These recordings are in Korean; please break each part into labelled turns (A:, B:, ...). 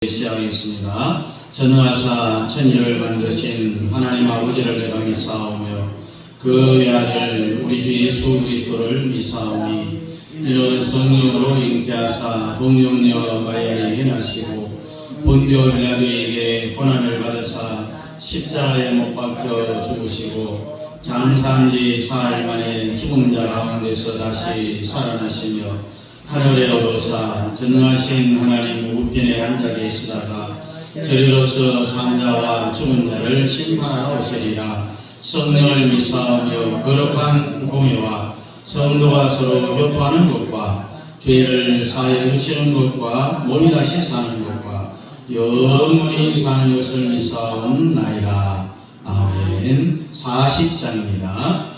A: 시작하겠습니다. 전능하사 천지를 만드신 하나님 아버지를 내가 믿사오며 그 외아들 우리 주 예수 그리스도를 믿사오니 이는 성령으로 잉태하사 동정녀 마리아에게 나시고 본디오 빌라도에게 고난을 받으사 십자가에 못 박혀 죽으시고 장사한 지 사흘 만에 죽은 자 가운데서 다시 살아나시며 하늘에 오르사 전능하신 하나님 우편에 앉아 계시다가 저리로서 산자와 죽은 자를 심판하러 오시리라. 성령을 믿사오며 거룩한 공회와 성도가 서로 교통하는 것과 죄를 사하여 주시는 것과 몸이 다시 사는 것과 영원히 사는 것을 믿사옵나이다. 아멘. 40장입니다.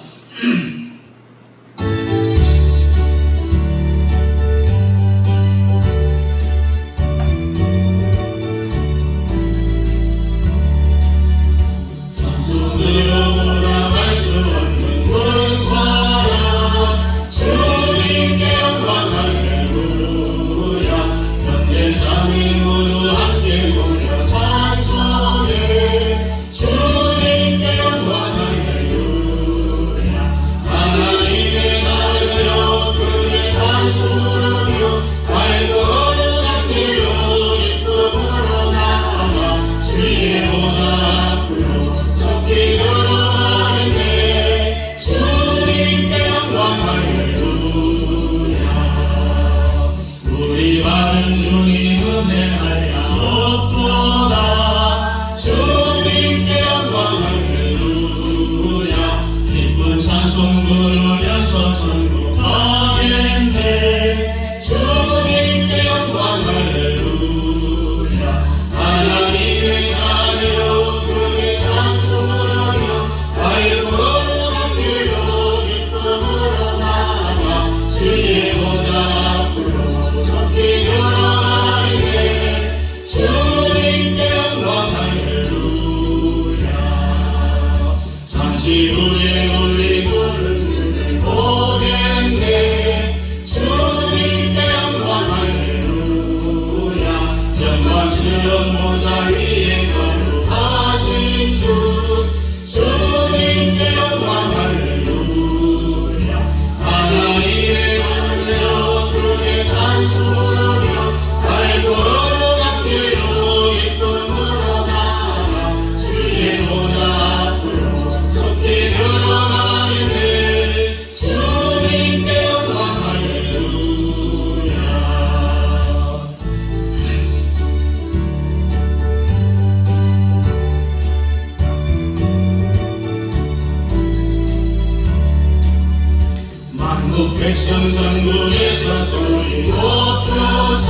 B: 백성성군에서 소리 높여서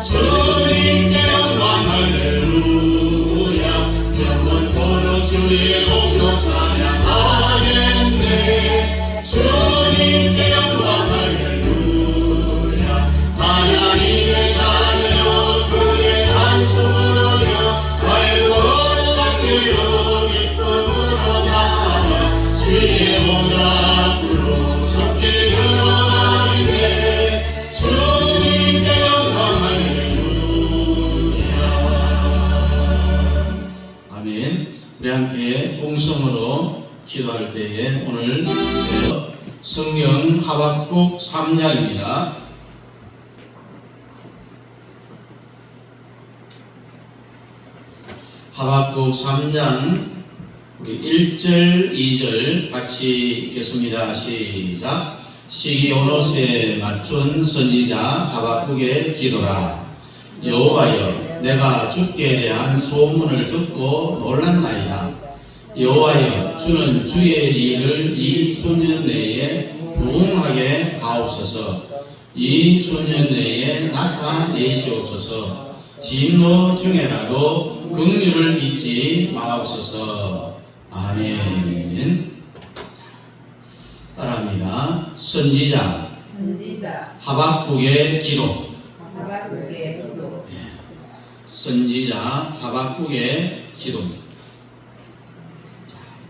B: 주님께 영광 할렐루야. 영원토록 주의 공로 찬양하겠네. 주님께 영광 할렐루야. 하나님의 자녀여 그의 찬송으로며 알고 거룩한 길로 기쁨으로 나와 주의 보좌 앞으로 섰게
A: 우리 함께 동성으로 기도할 때에 오늘 성경 하박국 3장입니다. 하박국 3장 우리 1절 2절 같이 읽겠습니다. 시작. 시기 오롯에 맞춘 선지자 하박국의 기도라. 여호와여, 내가 주께 대한 소문을 듣고 놀랐나이다. 여호와여, 주는 주의 일을 이 수년 내에 부응하게 하옵소서. 이 수년 내에 나타내시옵소서. 진노 중에라도 긍휼을 잊지 마옵소서. 아멘. 따라합니다. 선지자 하박국의 기도. 선지자 하박국의 기도입니다.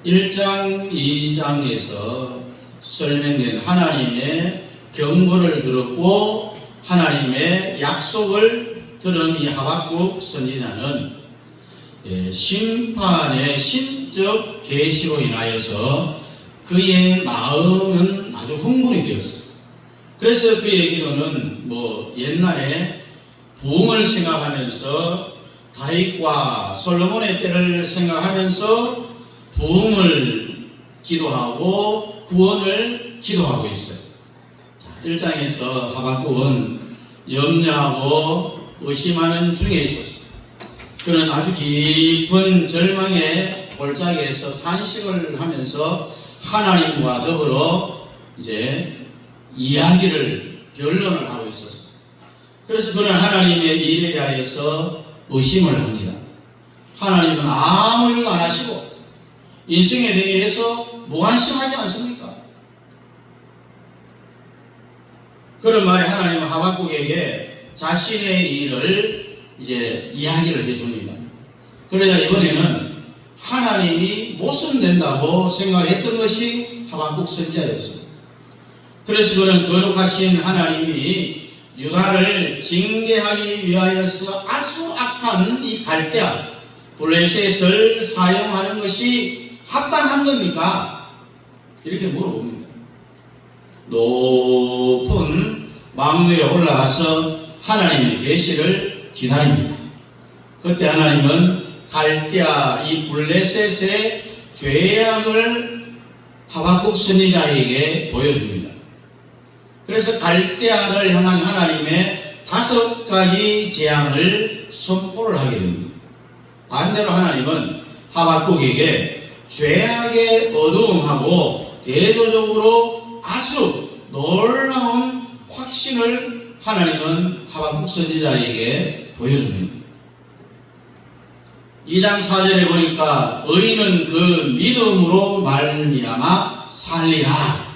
A: 1장 2장에서 설명된 하나님의 경고를 들었고 하나님의 약속을 들은 이 하박국 선지자는 심판의 신적 계시로 인하여서 그의 마음은 아주 흥분이 되었어요. 그래서 그의 기도는 옛날에 부흥을 생각하면서 다윗과 솔로몬의 때를 생각하면서 부흥을 기도하고 구원을 기도하고 있어요. 1장에서 하박국은 염려하고 의심하는 중에 있었어요. 그는 아주 깊은 절망의 골짜기에서 탄식을 하면서 하나님과 더불어 이제 이야기를 변론을 하고 있었어요. 그래서 그는 하나님의 일에 대하여서 의심을 합니다. 하나님은 아무 일도 안 하시고 인생에 대해서 무관심하지 않습니까? 그런 말에 하나님은 하박국에게 자신의 일을 이제 이야기를 해줍니다. 그러자 이번에는 하나님이 모순된다고 생각했던 것이 하박국 선지자였습니다. 그래서 그는 거룩하신 하나님이 유다를 징계하기 위하여서 아주 악한 이 갈대아 블레셋을 사용하는 것이 합당한 겁니까? 이렇게 물어봅니다. 높은 망대에 올라가서 하나님의 계시를 기다립니다. 그때 하나님은 갈대아 이 블레셋의 죄악을 하박국 선지자에게 보여줍니다. 그래서 갈대아를 향한 하나님의 5가지 재앙을 선포를 하게 됩니다. 반대로 하나님은 하박국에게 죄악의 어두움하고 대조적으로 아주 놀라운 확신을 하나님은 하박국 선지자에게 보여줍니다. 2장 4절에 보니까 의인은 그 믿음으로 말미암아 살리라.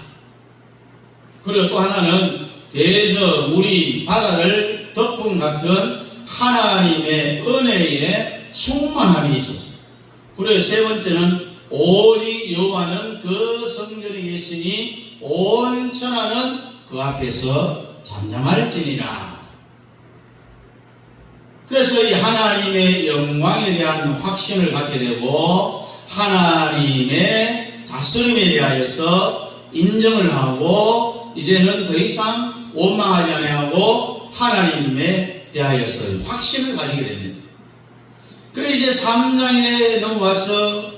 A: 그리고 또 하나는 대저 물이 바다를 덮음 같은 하나님의 은혜에 충만함이 있었습니다. 그리고 세 번째는 오직 여호와는 그 성전에 계시니 온 천하는 그 앞에서 잠잠할지니라. 그래서 이 하나님의 영광에 대한 확신을 갖게 되고 하나님의 다스림에 대하여서 인정을 하고 이제는 더 이상 원망하지 아니하고 하나님에 대하여서 확신을 가지게 됩니다. 그래 이제 3장에 넘어와서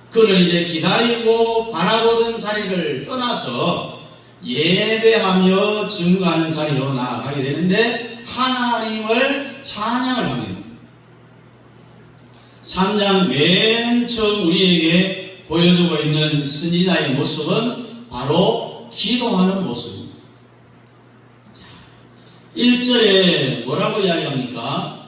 A: 그는 이제 기다리고 바라보던 자리를 떠나서 예배하며 증거하는 자리로 나아가게 되는데 하나님을 찬양을 합니다. 3장 맨 처음 우리에게 보여주고 있는 선지자의 모습은 바로 기도하는 모습입니다. 1절에 뭐라고 이야기합니까?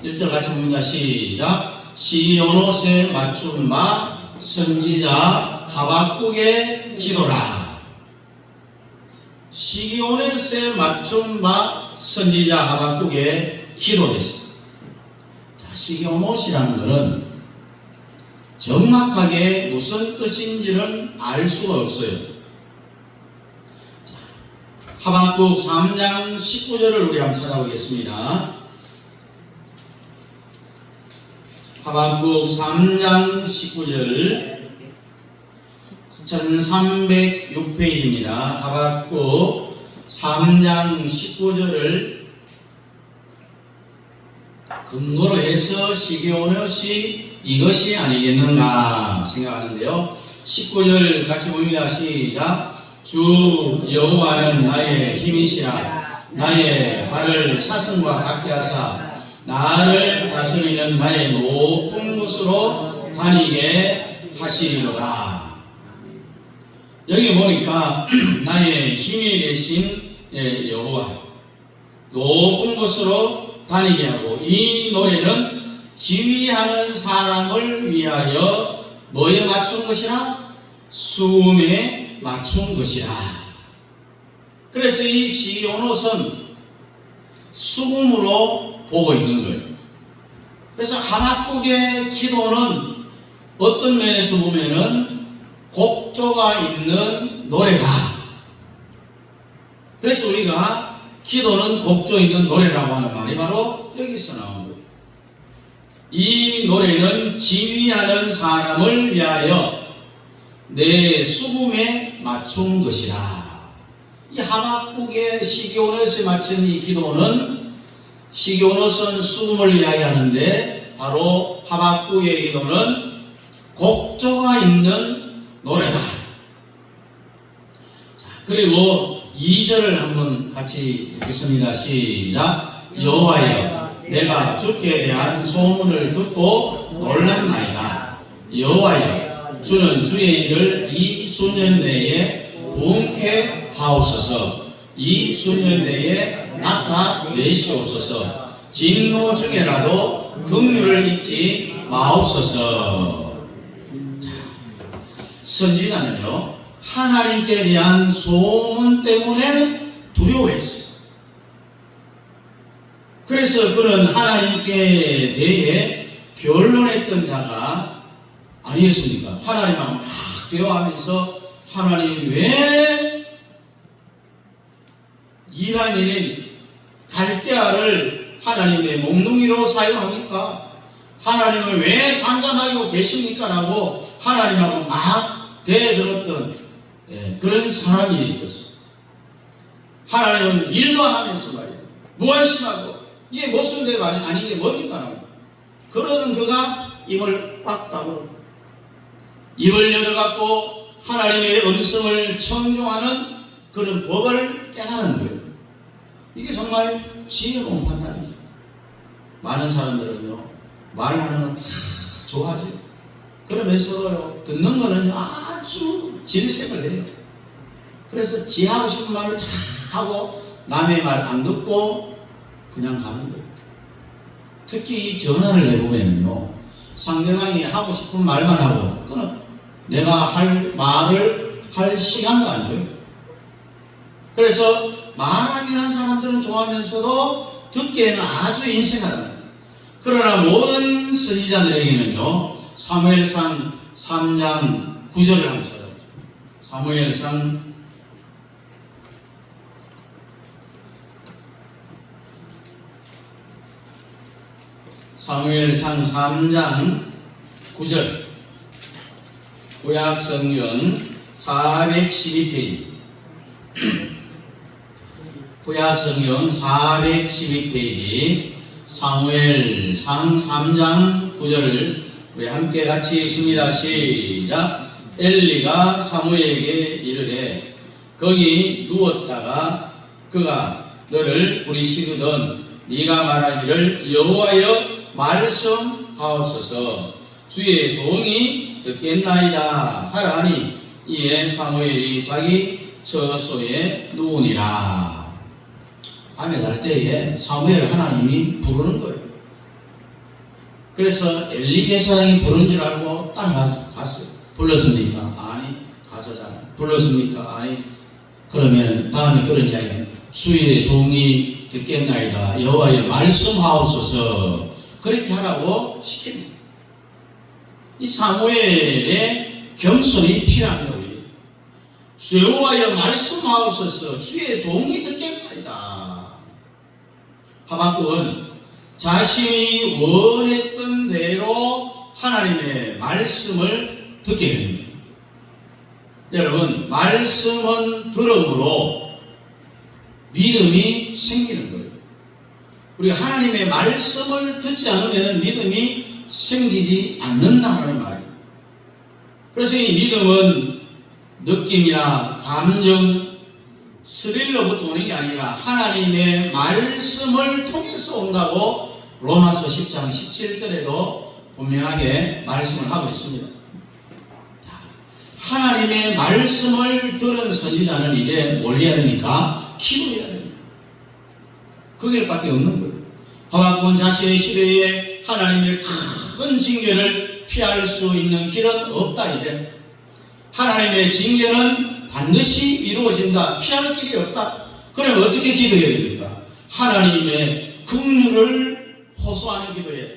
A: 1절 같이 봅니다. 시작. 시온옷에 맞춘 바 선지자 하박국의 기도라. 시온옷에 맞춘 바 선지자 하박국의 기도였습니다. 시온옷이라는 것은 정확하게 무슨 뜻인지는 알 수가 없어요. 하박국 3장 19절을 우리 한번 찾아보겠습니다. 하박국 3장 19절 1306페이지입니다. 하박국 3장 19절을 근거로 해서 시기온옷이 이것이 아니겠는가 생각하는데요. 19절 같이 봅니다. 시작. 주 여호와는 나의 힘이시라. 나의 발을 사슴과 같게 하사 나를 다스리는 나의 높은 곳으로 다니게 하시리로다. 여기 보니까 나의 힘이 되신 여호와 높은 곳으로 다니게 하고, 이 노래는 지휘하는 사람을 위하여 뭐에 맞춘 것이라? 수음에 맞춘 것이라. 그래서 이 시온옷은 수음으로 보고 있는 거예요. 그래서 하박국의 기도는 어떤 면에서 보면은 곡조가 있는 노래가, 그래서 우리가 기도는 곡조 있는 노래라고 하는 말이 바로 여기서 나온 거예요. 이 노래는 지휘하는 사람을 위하여 내 수금에 맞춘 것이라. 이 하박국의 시기오노스에 맞춘 이 기도는, 시기오노스는 수금을 위하여 하는데 바로 하박국의 기도는 곡조가 있는 노래다. 자, 그리고 2절을 한번 같이 읽겠습니다. 시작. 여호와여, 내가 주께 대한 소문을 듣고 놀랐나이다. 여호와여, 주는 주의 일을 이 수년 내에 부응케 하옵소서. 이 수년 내에 나타내시옵소서. 진노 중에라도 긍휼을 잊지 마옵소서. 선지자는요, 하나님께 대한 소문 때문에 두려워했어요. 그래서 그는 하나님께 대해 변론했던 자가 아니었습니까? 하나님하고 막 대화하면서 하나님 왜 이란인인 갈대아를 하나님의 몽둥이로 사용합니까? 하나님은 왜 잠잠하고 계십니까? 라고 하나님하고 막 대들었던 그런 사람이었어요. 하나님은 일관하면서 말이에요. 무관심하고 이게 무슨 대가 아닌 게 뭡니까? 그러던 그가 입을 꽉 다물고 입을 열어갖고 하나님의 음성을 청종하는 그런 법을 깨달은 거예요. 이게 정말 지혜로운 판단이죠. 많은 사람들은요, 말하는 건 다 좋아하죠. 그러면서도요, 듣는 거는 아주 질색을 해요. 그래서 지 하고 싶은 말을 다 하고 남의 말 안 듣고 그냥 가는 거예요. 특히 이 전화를 해보면요, 상대방이 하고 싶은 말만 하고 끊어. 내가 할 말을 할 시간도 안 줘요. 그래서 말하긴 한 사람들은 좋아하면서도 듣기에는 아주 인색하다. 그러나 모든 선지자들에게는요, 사무엘상 3장 9절을 한번 찾아보세요. 사무엘상 3장 9절. 구약성경 412페이지. 구약성경 412페이지. 사무엘상 3장 9절을 우리 함께 같이 읽습니다. 시작. 엘리가 사무엘에게 이르되 거기 누웠다가 그가 너를 부리시거든 네가 말하기를 여호와여 말씀하옵소서. 주의 종이 듣겠나이다 하라니 이에 사무엘이 자기 처소에 누우니라. 밤에 잘 때에 사무엘 하나님이 부르는 거예요. 그래서 엘리 제사장이 부른 줄 알고 따라갔어요. 불렀습니까? 아니. 가서 자. 불렀습니까? 아니. 그러면 다음에 그런 이야기. 주의 종이 듣겠나이다. 여호와여 말씀하옵소서. 그렇게 하라고 시킵니다. 이 사무엘의 겸손이 필요합니다. 우리. 여호와여 말씀하옵소서. 주의 종이 듣겠나이다. 하박국은 자신이 원했던 대로 하나님의 말씀을 듣게 됩니다. 여러분, 말씀은 들음으로 믿음이 생기는 거예요. 우리 하나님의 말씀을 듣지 않으면 믿음이 생기지 않는다는 말이에요. 그래서 이 믿음은 느낌이나 감정, 스릴로부터 오는 게 아니라 하나님의 말씀을 통해서 온다고 로마서 10장 17절에도 분명하게 말씀을 하고 있습니다. 하나님의 말씀을 들은 선지자는 이제 뭘 해야 됩니까? 기도해야 됩니다. 그 길밖에 없는 거예요. 하박국은 자신의 시대에 하나님의 큰 징계를 피할 수 있는 길은 없다. 이제 하나님의 징계는 반드시 이루어진다. 피할 길이 없다. 그럼 어떻게 기도해야 됩니까? 하나님의 긍휼을 호소하는 기도예요.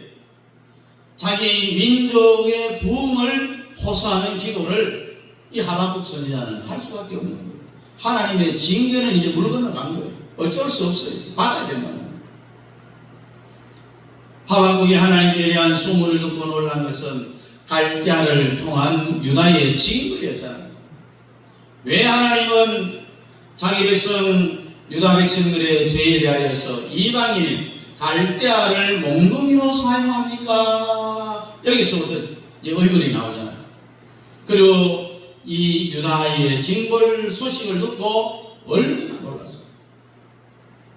A: 자기 민족의 부흥을 호소하는 기도를 이 하박국 선지자는 할 수밖에 없는 거예요. 하나님의 징계는 이제 물 건너간 거예요. 어쩔 수 없어요. 받아야 된다는 거예요. 하박국이 하나님께 대한 소문을 듣고 놀란 것은 갈대아를 통한 유다의 징벌이었잖아요. 왜 하나님은 자기 백성 유다 백성들의 죄에 대하여서 이방인 갈대아를 몽둥이로 사용합니까? 여기서부터 의문이 나오잖아요. 그리고 이 유다의 징벌 소식을 듣고 얼마나 놀랐어요.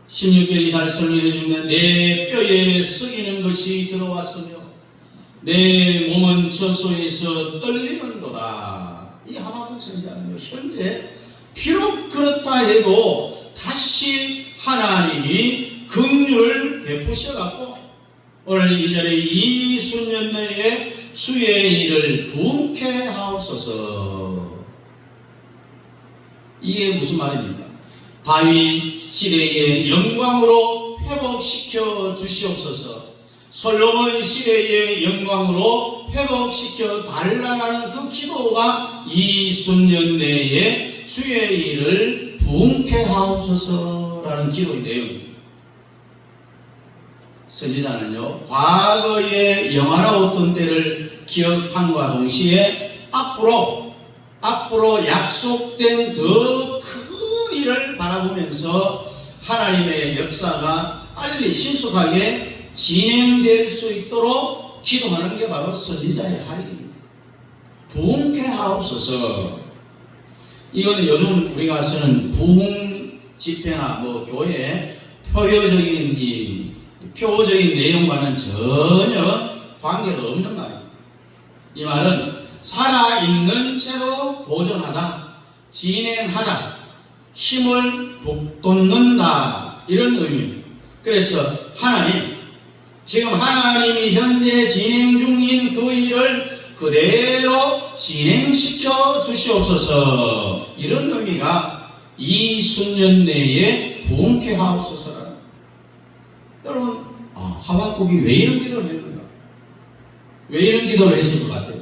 A: 16절이 잘 설명해 주면 내 뼈에 썩이는 것이 들어왔으며 내 몸은 처소에서 떨리는도다. 이 하박국 선지자는요, 현재 비록 그렇다 해도 다시 하나님이 긍휼을 베푸셔갖고 오늘 2절에 이 수년 내에 주의 일을 부흥케 하옵소서. 이게 무슨 말입니까? 다윗 시대의 영광으로 회복시켜 주시옵소서. 솔로몬 시대의 영광으로 회복시켜 달라는 그 기도가 이 수년 내에 주의 일을 부흥케 하옵소서라는 기도의 내용입니다. 선지자는요, 과거의 영화로웠던 때를 기억함과 동시에 앞으로 약속된 더 큰 일을 바라보면서 하나님의 역사가 빨리 신속하게 진행될 수 있도록 기도하는 게 바로 선지자의 할 일입니다. 부흥케 하옵소서. 이거는 요즘 우리가 쓰는 부흥 집회나 교회 표적인 내용과는 전혀 관계가 없는 말입니다. 이 말은 살아있는 채로 보존하다, 진행하다, 힘을 북돋는다, 이런 의미입니다. 그래서 지금 하나님이 현재 진행 중인 그 일을 그대로 진행시켜 주시옵소서, 이런 의미가 이 수년 내에 부흥케 하옵소서라. 여러분, 하박국이 왜 이런 기도를 했는가? 왜 이런 기도를 했을 것 같아요?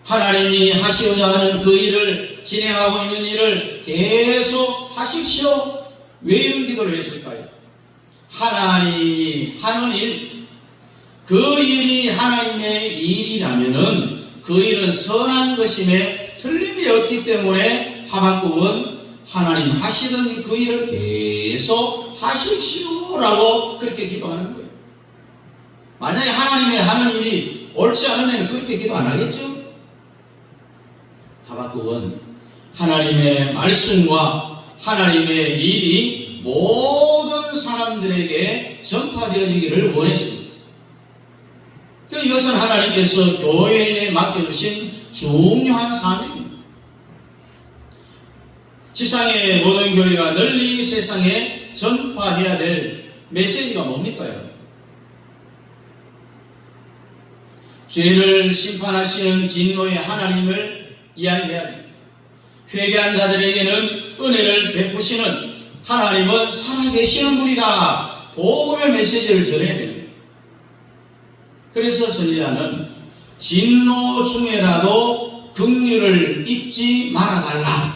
A: 하나님이 하시고자 하는 그 일을, 진행하고 있는 일을 계속 하십시오. 왜 이런 기도를 했을까요? 하나님이 하는 일, 그 일이 하나님의 일이라면은 그 일은 선한 것임에 틀림이 없기 때문에 하박국은 하나님 하시던 그 일을 계속 하십시오라고 그렇게 기도하는 거예요. 만약에 하나님의 하는 일이 옳지 않으면 그렇게 기도 안 하겠죠? 하박국은 하나님의 말씀과 하나님의 일이 모든 사람들에게 전파되어지기를 원했습니다. 이것은 하나님께서 교회에 맡겨주신 중요한 사명입니다. 지상의 모든 교회가 널리 세상에 전파해야 될 메시지가 뭡니까? 죄를 심판하시는 진노의 하나님을 이야기해야 됩니다. 회개한 자들에게는 은혜를 베푸시는 하나님은 살아계시는 분이다, 복음의 메시지를 전해야 됩니다. 그래서 선지자는 진노 중에라도 긍휼을 잊지 말아달라.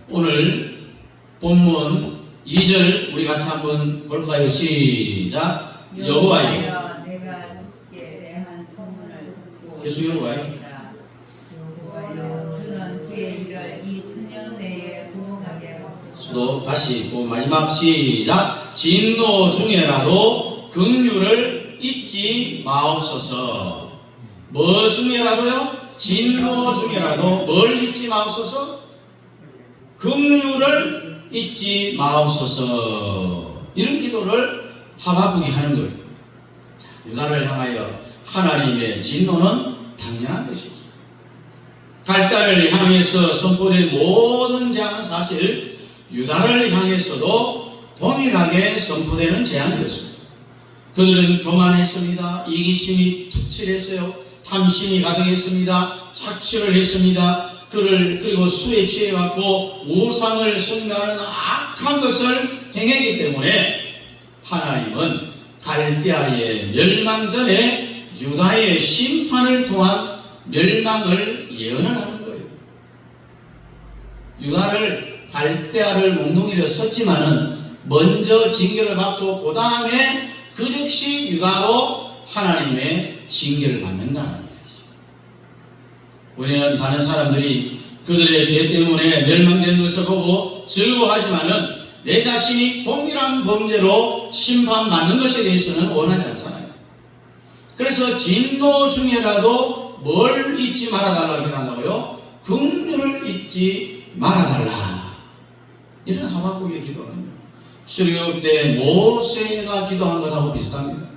A: 오늘 본문 2절 우리 같이 한번 볼까요? 시작. 여호와여,
C: 내가 주께 대한 소문을 듣고
A: 계속 여호와여.
C: 여호와여, 주는 주의 일을 이 수년 내에 부흥하게 하소서.
A: 수도 다시 또 마지막 시작. 진노 중에라도 긍휼을 잊지 마옵소서. 뭐 중에라도요? 진노 중에라도 뭘 잊지 마옵소서? 긍휼을 잊지 마옵소서. 이런 기도를 하박국이 하는 거예요. 유다를 향하여 하나님의 진노는 당연한 것이죠. 갈대아를 향해서 선포된 모든 재앙은 사실 유다를 향해서도 동일하게 선포되는 재앙이었습니다. 그들은 교만했습니다. 이기심이 투칠했어요. 탐심이 가득했습니다. 착취를 했습니다. 그리고 수에 취해갖고 우상을 숭배하는 악한 것을 행했기 때문에 하나님은 갈대아의 멸망 전에 유다의 심판을 통한 멸망을 예언하는 거예요. 유다를 갈대아를 몽둥이로 썼지만은 먼저 징계를 받고 그 다음에 그 즉시 유다도 하나님의 징계를 받는다는 것이죠. 우리는 다른 사람들이 그들의 죄 때문에 멸망된 것을 보고 즐거워하지만은 내 자신이 동일한 범죄로 심판받는 것에 대해서는 원하지 않잖아요. 그래서 진노 중에라도 뭘 잊지 말아달라고 한다고요? 긍휼을 잊지 말아달라. 이런 하박국의 기도는 출애굽 때 모세가 기도한 것하고 비슷합니다.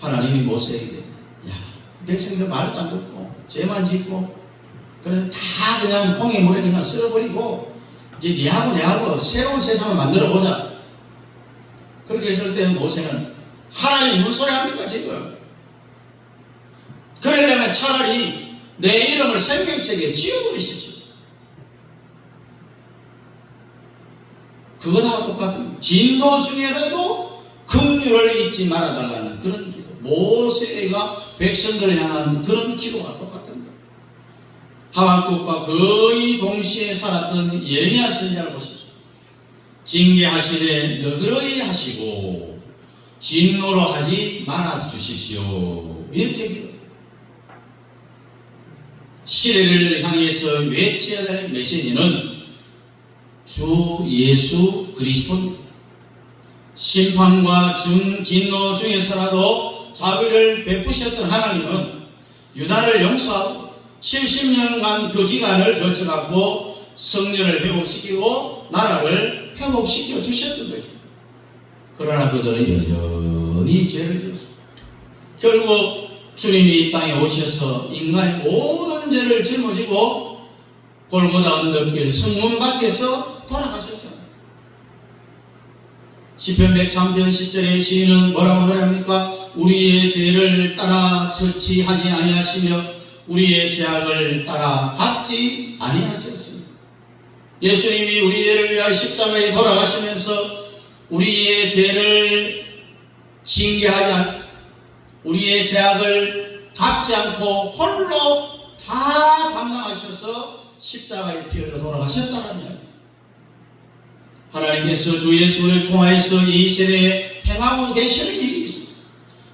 A: 하나님이 모세에게 야, 백성들 말도 안 듣고 죄만 짓고 그래서 다 그냥 홍해 물에 그냥 쓸어버리고 이제 니하고 내하고 새로운 세상을 만들어 보자. 그렇게 했을 때 모세는 하나님 무슨 소리 합니까 지금? 그러려면 차라리 내 이름을 생명책에 지워버리십시오. 그거하고 똑같은 진노 중에라도 긍휼을 잊지 말아달라는 그런 기도. 모세가 백성들을 향한 그런 기도가 똑같은 거예요. 하박국과 거의 동시에 살았던 예레미야 선지자를 보십시오. 징계하시되 너그러이 하시고 진노로 하지 말아 주십시오. 이렇게 기도. 시대를 향해서 외쳐야 될 메시지는 주 예수 그리스도입니다. 심판과 진노 중에서라도 자비를 베푸셨던 하나님은 유다를 용서하고 70년간 그 기간을 거쳐갖고 성전을 회복시키고 나라를 회복시켜 주셨던 거죠. 그러나 그들은 여전히 죄를 지었습니다. 결국 주님이 이 땅에 오셔서 인간의 모든 죄를 짊어지고 골고다 언덕길 성문 밖에서 돌아가셨잖아요. 시편 103편 10절의 시인은 뭐라고 노래합니까? 우리의 죄를 따라 처치하지 아니하시며 우리의 죄악을 따라 갚지 아니하셨습니다. 예수님이 우리 죄를 위하여 십자가에 돌아가시면서 우리의 죄를 징계하지 않고 우리의 죄악을 갚지 않고 홀로 다 감당하셔서 십자가의 피 흘려 돌아가셨다는 이야기. 하나님께서 주 예수를 통하여서 이 세대에 행하고 계시는 일이 있습니다.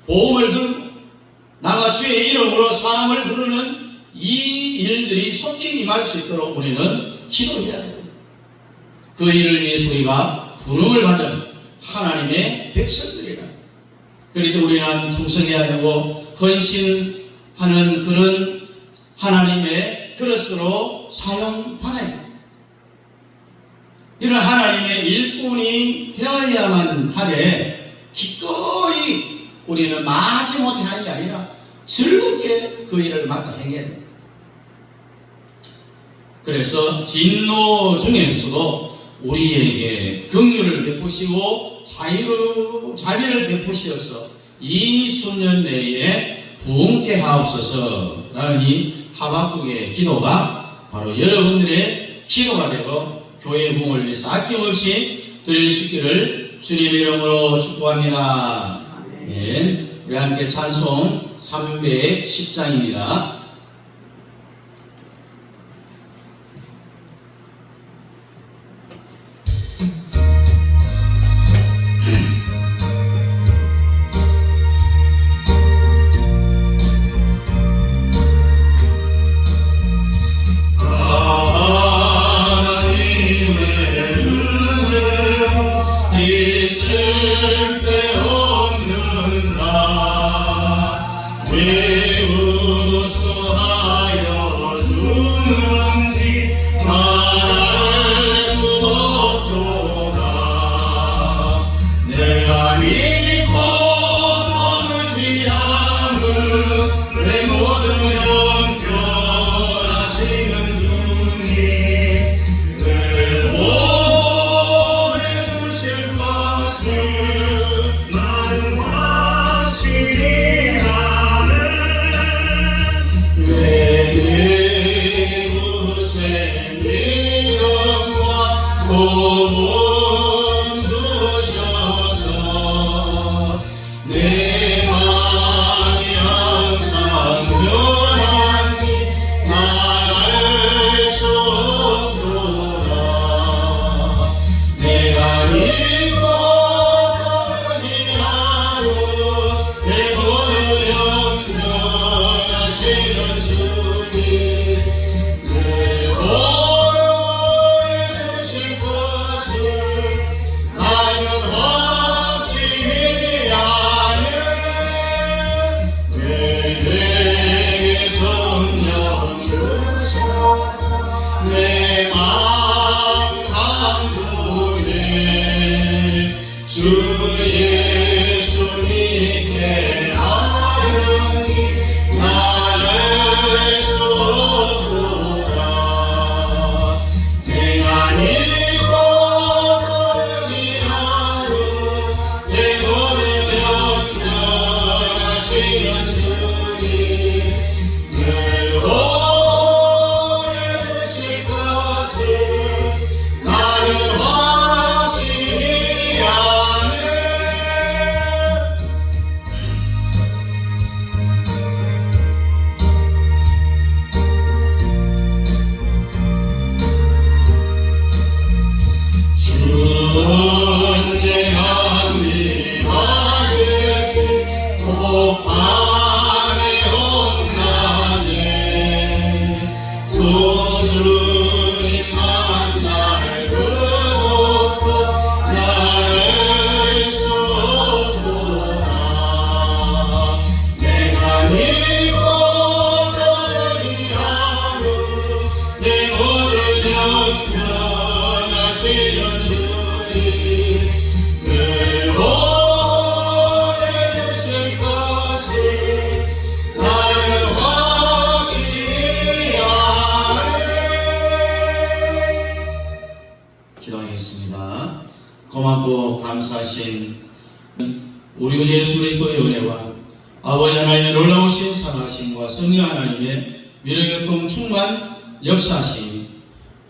A: 복음을 들고 나가 주의 이름으로 사람을 부르는 이 일들이 속히 임할 수 있도록 우리는 기도해야 됩니다. 그 일을 위해서 우리가 부름을 받은 하나님의 백성들이라. 그래도 우리는 충성해야 되고 헌신하는 그런 하나님의 그릇으로 사용받아야 됩니다. 이런 하나님의 일꾼이 되어야만 하되 기꺼이 우리는 마지못해 하는 게 아니라 즐겁게 그 일을 맡아 행해야 됩니다. 그래서 진노 중에서도 우리에게 긍휼을 베푸시고 자비를 베푸시어서 이 수년 내에 부흥케 하옵소서라는 이 하박국의 기도가 바로 여러분들의 기도가 되고 교회의 부흥을 위해서 아낌없이 드릴 수 있기를 주님의 이름으로 축복합니다. 네, 우리 함께 찬송 310장입니다.
B: 나를 쏟고 잊고 떠나지 않고 내 모든 형편하시는 주님 내 보호해 주실 것을 나는 확실히 아네 내게 성령 주셔서 내 마음 감동해 주 예수 믿게 하는지 나를 수 없도다 내가 믿고 떠나지 않고 내 모든 형편하시는 주님 늘 보호해 주실 것을 나는 확실히 아네 주는 내가 미워질지 꼭 밤에 혼나네 또 주님만 날 그렇고 나를 수 없도다 내가 믿고 떠나지 않고 내 모든 형편하시는 주님 늘 보호해 주실 것을 나는 확실히 아네
A: 기도하겠습니다. 고맙고 감사하신 우리 주 예수 그리스도의 은혜와 아버지 하나님의 놀라우신 사랑하심과 성령 하나님의 위로교통 충만 역사하심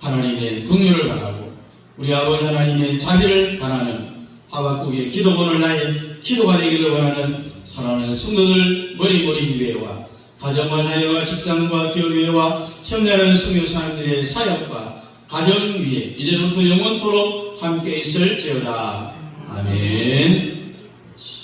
A: 하나님의 긍휼을 바라고 우리 아버지 하나님의 자비를 바라는 하박국의 기도 오늘날의 기도가 되기를 원하는 사랑하는 성도들 머리머리 위에와 가정과 자녀와 직장과 기업 위에와 협력하는 성교사님들의 사역과 가정 위에 이제부터 영원토록 함께 있을지어다. 아멘.